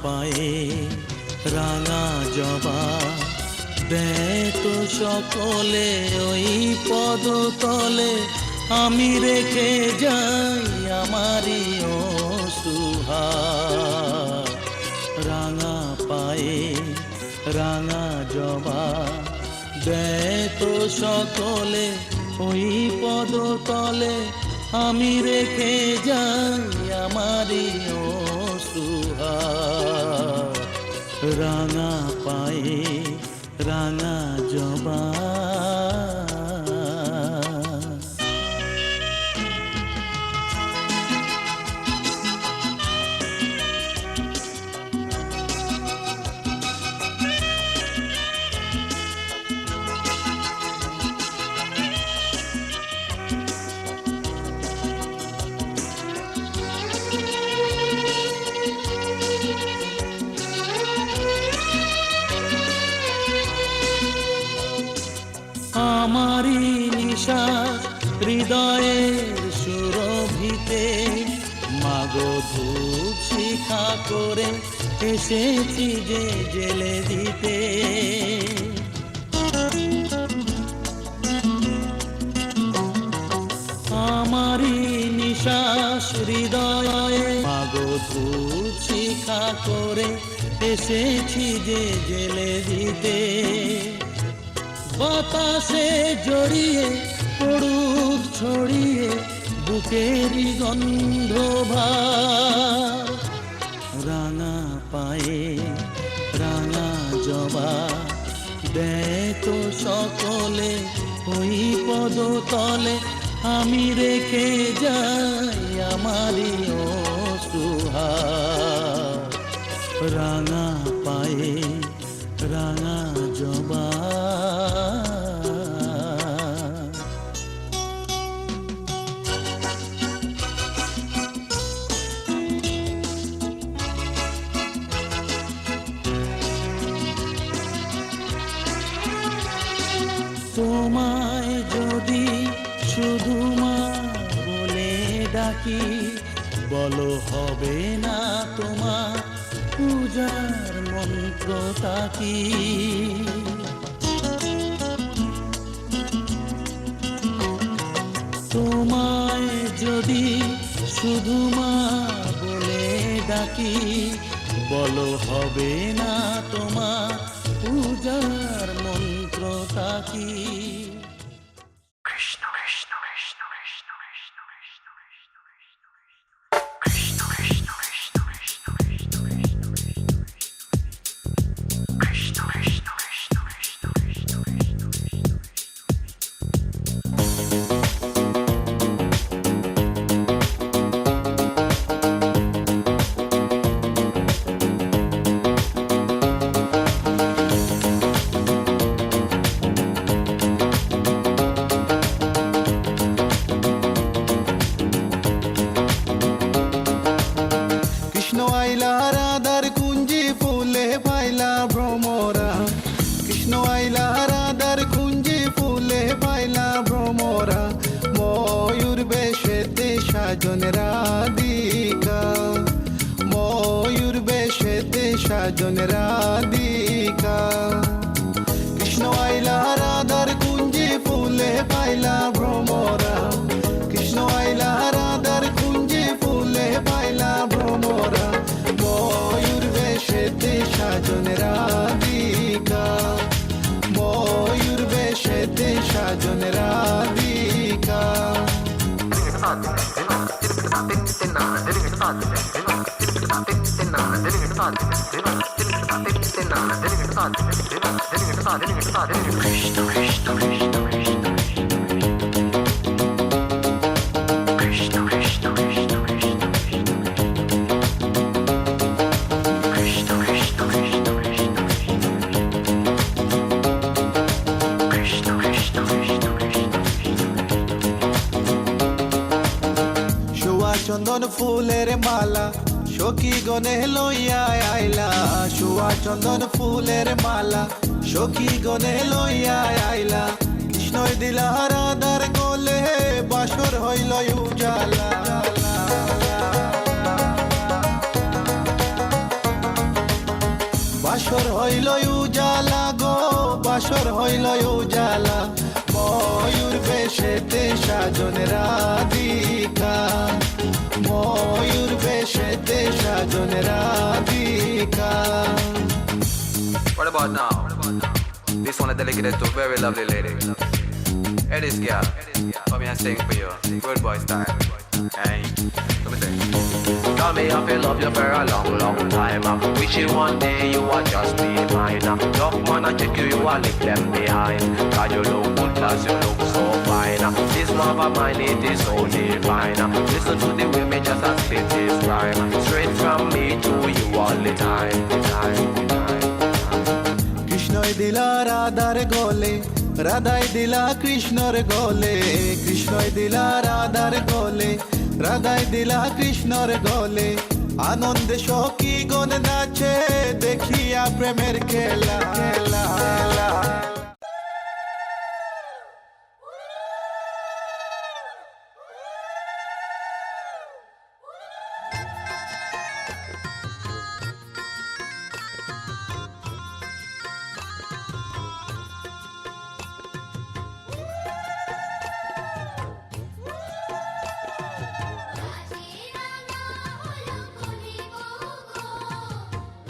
পায়ে রাঙা জবা দেয় তো সকলে ওই পদতলে, আমি রেখে যাই আমারই অসুহার। রাঙা পায়ে রাঙা জবা দেয় তো সকলে ওই পদতলে, আমি রেখে যাই আমারই অসুহার। রাঙা পায়ে রাঙা জবা। আমারি নিশাস হৃদয়ের সুরভিতে, মাগো ধূপ শিখা করে এসেছি যে জেলে দিতে। আমারি নিশাস হৃদয়ে, মাগো ধূপ শিখা করে এসেছি যে জেলে দিতে। বাতাসে জড়িয়ে পড়ুক ছড়িয়ে বুকেরই গন্ধ ভার। রাঙা পায়ে রাঙা জবা দেয় তো সকলে ওই পদতলে, আমি রেখে যাই আমারই অসুহার। রাঙা পায়ে রাঙা জবা। তোমায় যদি শুধু মা বলে ডাকি, বলো হবে না তোমার পূজার মন্ত্রটা কি? তোমায় যদি শুধু মা বলে ডাকি, বলো হবে না তোমার পূজার মন্ত্রটা কি? কৃষ্ণ কৃষ্ণ কৃষ্ণ কৃষ্ণ কৃষ্ণ কৃষ্ণ কৃষ্ণ কৃষ্ণ কৃষ্ণ কৃষ্ণ কৃষ্ণ কৃষ্ণ কৃষ্ণ কৃষ্ণ কৃষ্ণ কৃষ্ণ কৃষ্ণ আইলা রাধার কুঞ্জি ফুলে পাইলা ভ্রমরা। কৃষ্ণ আইলা রাধার কুঞ্জি ফুলে পাইলা ভ্রমরা। ময়ূর বেশেতে সাজন রাধিকা, ময়ূর বেশেতে সাজন রাধিকা। কৃষ্ণ আইলা রাধার কুঞ্জি ফুলে পাইলা ভ্রমরা। কৃষ্ণ আইলা রাধার কুঞ্জি ফুলে পাইলা ভ্রমরা। ময়ূর বেশেতে সাজন রাধিকা, ময়ূর বেশেতে সাজন রাধিকা। কৃষ্ণ কৃষ্ণ কৃষ্ণ চন্দন ফুলের মালা সখী গনে লইয়া আইলা। শুয়া চন্দন ফুলের মালা সখী গনে লইয়া আইলা। কৃষ্ণই দিলা রাধার কোলে বাসর হইল উজালা। বাসর হইল উজালা গো, বাসর হইল উজালা, ময়ূর বেশেতে সাজন রাধিকা, ময়ূর বেশেতে সাজন Radhika. What about now? This one is dedicated to a very lovely lady. Hey, this girl, come here and sing for you. Good boy style. Hey, let me sing. Tell me I feel love you for a long, long time. Wishing one day you would just be mine. Tough man, I check you, you will leave them behind. Cause you look good, plus you look so fine. This love of mine, it is so divine. Listen to the way me just a spit this rhyme. Straight from me to you all the time. কৃষ্ণই দিলা রাধার গোলে, রাধাই দিলা কৃষ্ণর গোলে, কৃষ্ণই দিলা রাধার গোলে, রাধাই দিলা কৃষ্ণর গোলে, আনন্দে সখী গণ নাচে দেখিয়া প্রেমের খেলা খেলা খেলা।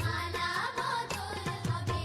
মালা বদল হবে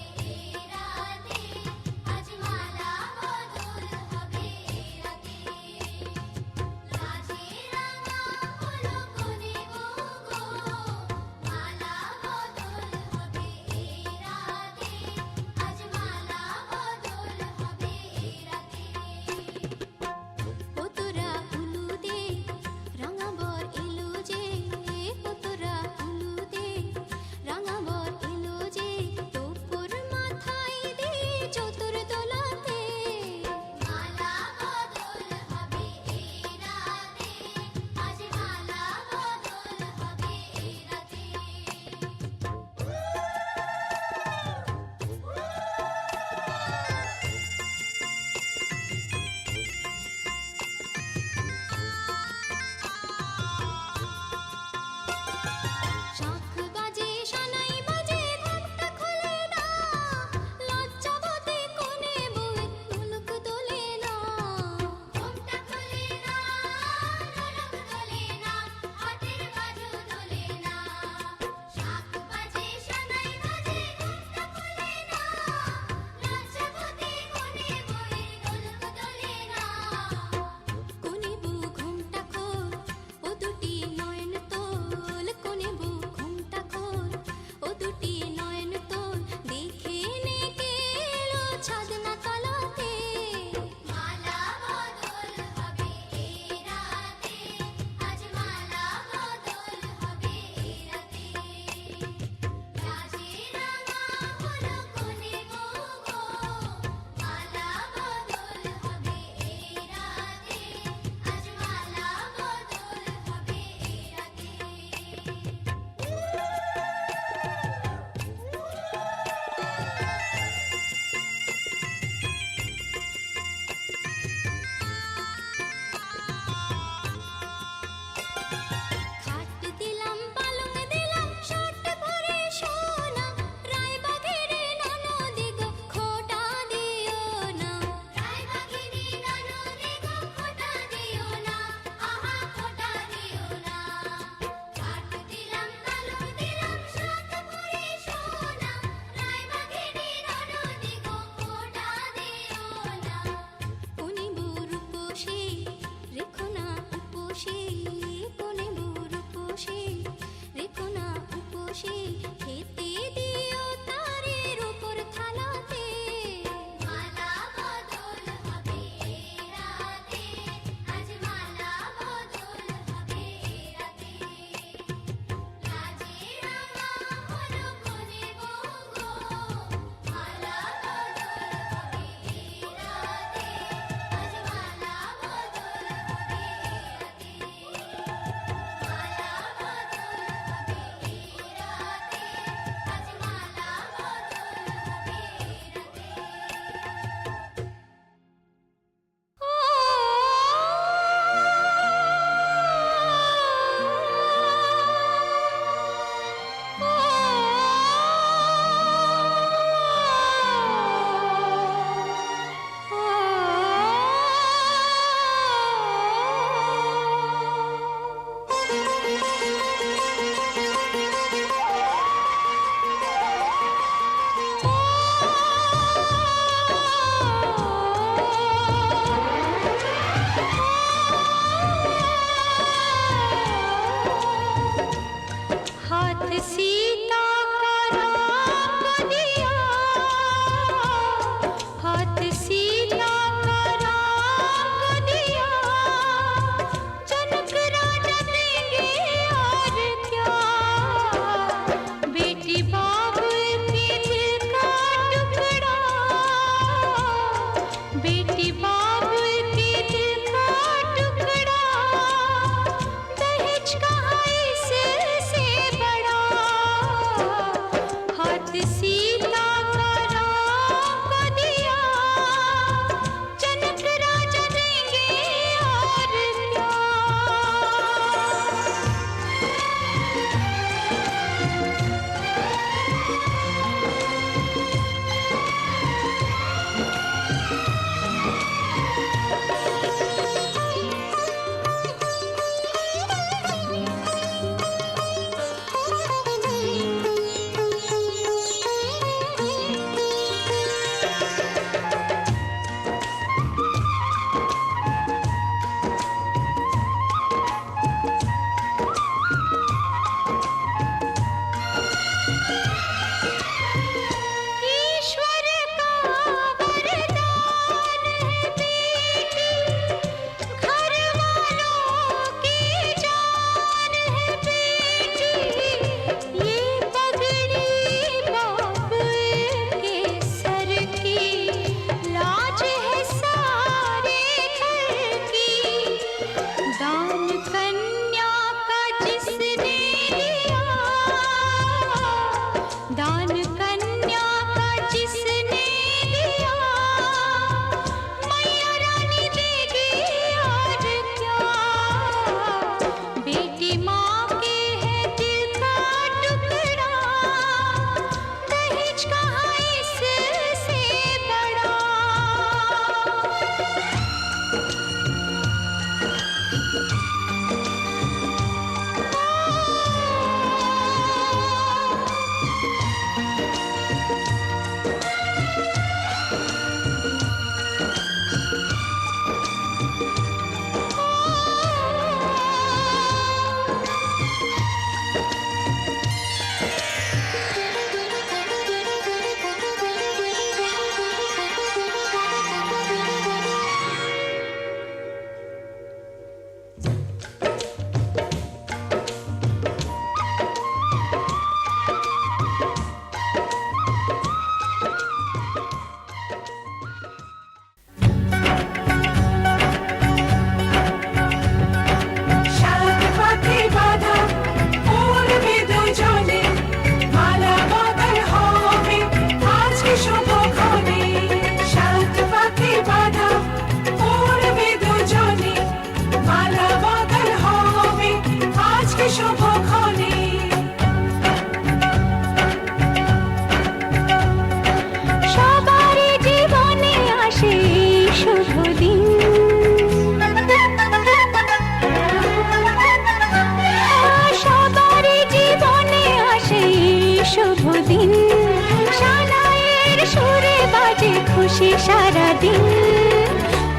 খুশি সারাদিন,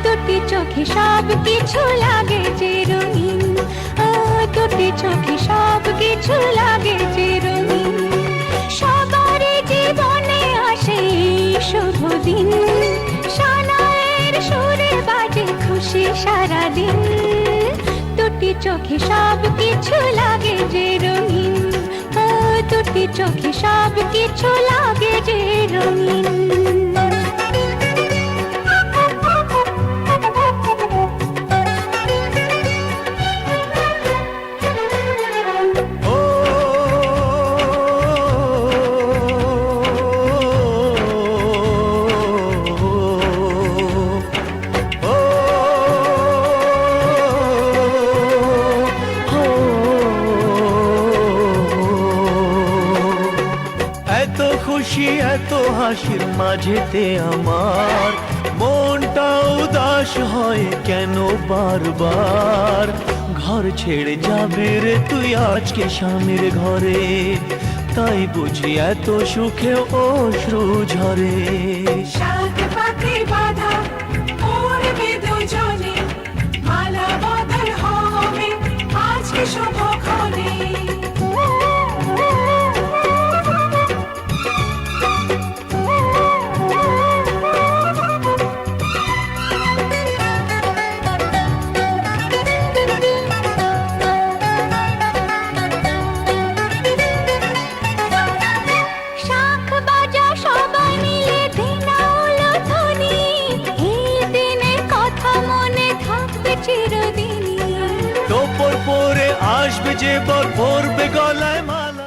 দুটি চোখে সব কিছু লাগে যে রঙিন, দুটি চোখে সব কিছু লাগে যে রঙিন। সবারই জীবনে আসে এই শুভ দিন, সানাইয়ের সুরে বাজে খুশি সারাদিন, দুটি চোখে সব কিছু লাগে যে রঙিন, দুটি চোখে সব কিছু লাগে যে রঙিন। এত খুশি এত হাসির মাঝেতে আমার মনটা উদাস হয় কেন বারবার। ঘর ছেড়ে যাবে রে তুই আজকে স্বামীর ঘরে, তাই বুঝি এত সুখে অশ্রু ঝরে। সাত পাকে বাঁধা পড়বে দুজনে, মালা বদল হবে আজকে শুভক্ষণে। শাঁখ বাজা সবাই মিলে দিনাউল ধ্বনি, এই দিনের কথা মনে থাকবে চিরদিনই। টোপর পরে আসবে যে বর পরবে গলায় মালা।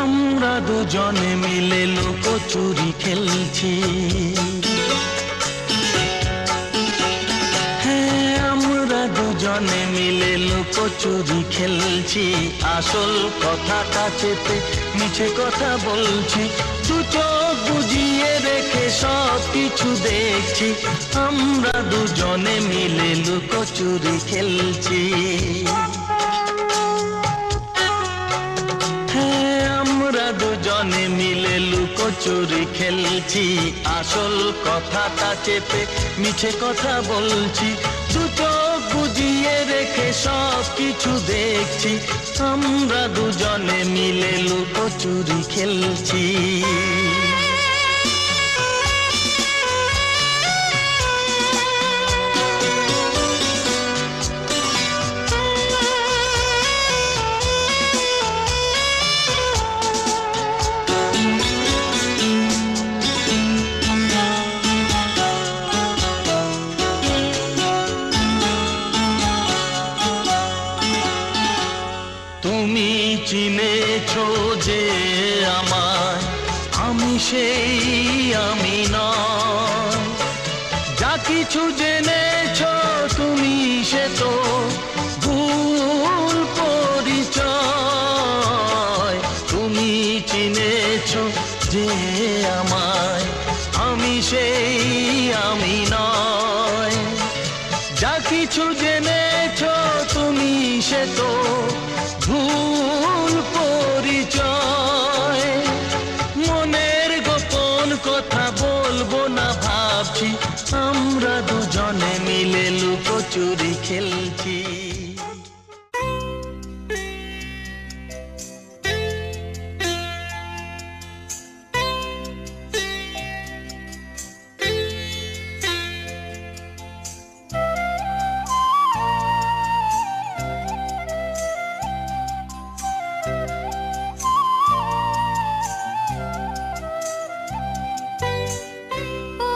আমরা দুজনে মিলে লুকোচুরি খেলছি, হ্যাঁ আমরা দুজনে মিলে লুকোচুরি খেলছি। আসল কথাটা চেপে মিছে কথা বলছি, দু চোখ বুজিয়ে রেখে সব কিছু দেখছি। আমরা দুজনে মিলে লুকোচুরি খেলছি, হ্যাঁ আমরা দুজনে মিলে লুকোচুরি খেলছি। আসল কথাটা চেপে মিছে কথা বলছি, দু চোখ বুজিয়ে রেখে সব কিছু দেখছি। আমরা দুজনে মিলে লুকোচুরি খেলছি। তুমি চিনেছো যে আমায়, আমি সেই আমি নয়। যা কিছু জেনেছো তুমি সে তো ভুল পরিচয়। তুমি চিনেছো যে আমায়, আমি সেই আমি নয়। যা কিছু জেনেছো তুমি সে তো ভুল পরিচয়। মনের গোপন কথা বলবো না ভাবছি, আমরা দুজনে মিলে লুকোচুরি খেলছি। ও